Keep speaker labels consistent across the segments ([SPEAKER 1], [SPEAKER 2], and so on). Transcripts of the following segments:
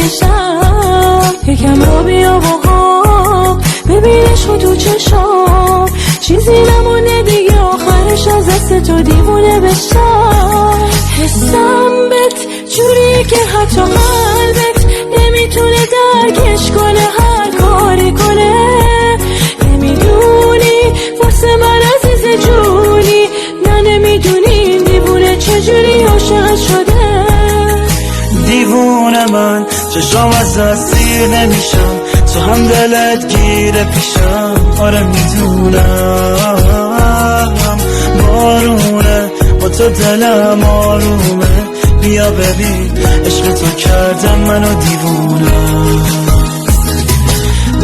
[SPEAKER 1] بشم. یکم رو بیا با ببینش خود تو چشام، چیزی نمونه دیگه آخرش از دست تو دیوونه بشم. حسم بهت جوری که حتی قلبت نمیتونه درکش کنه، هر کاری کنه. نمیدونی واسه من عزیز جونی، نه نمیدونی دیوونه چجوری عاشق شده.
[SPEAKER 2] دیوونه من چشام از دست سیر نمیشم، تو هم دلت گیره پیشم. آره میدونم بارونه با تو دلم آرومه، بیا ببین عشق تو کردم منو دیوونه.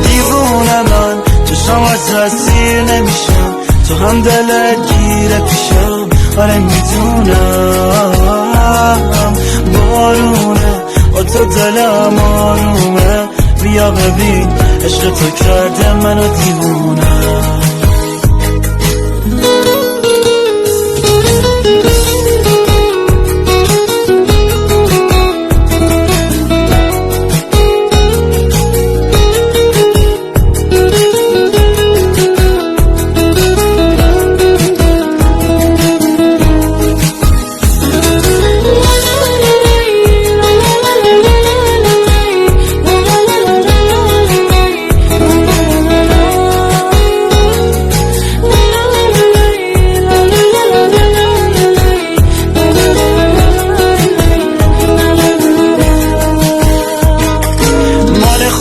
[SPEAKER 2] دیوونه من چشام از دست سیر نمیشم، تو هم دلت گیره پیشم. آره میدونم بارونه با تو دلم آرومه، بیا ببین عشق تو کرده منو دیوونه.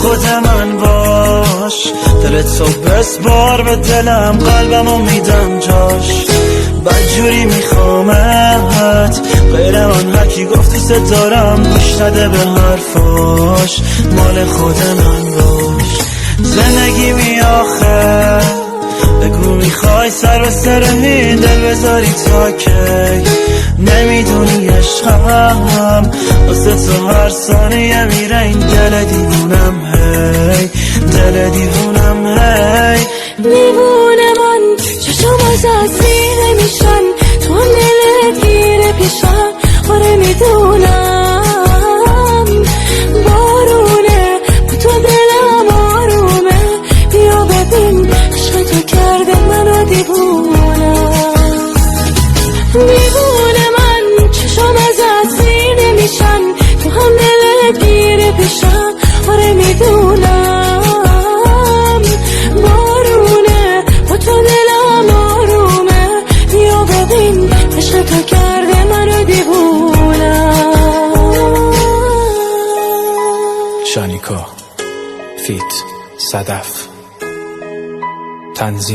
[SPEAKER 2] خود من باش، دلت تو بسپار به دلم، قلبمو میدم جاش. بدجوری میخوامت غیر من، هرکی گفت دوست دارم گوش نده به حرفاش. مال خود من باش، زندگی می آخه بگو میخوای سر و سر این دل بذاری تا کی. نمیدونی عشقم واسه تو هر ثانیه میره این دل دیوونم، هی دل دیوونم هی.
[SPEAKER 1] دیوونه من چشم از دستی نمیشن، تو هم دلت گیره پیشم. آره میدونم بارونه با تو دلم آرومه، بیا ببین عشق تو کرده منو دیوونه. دیوونه من چشم از دستی نمیشن، تو هم دلت گیره پیشم. آره میدونم بارونه با تو دلم آرومه، بیا ببین عشق تو کرده منو دیوونه.
[SPEAKER 3] شانیکا فیت صدف تنظیم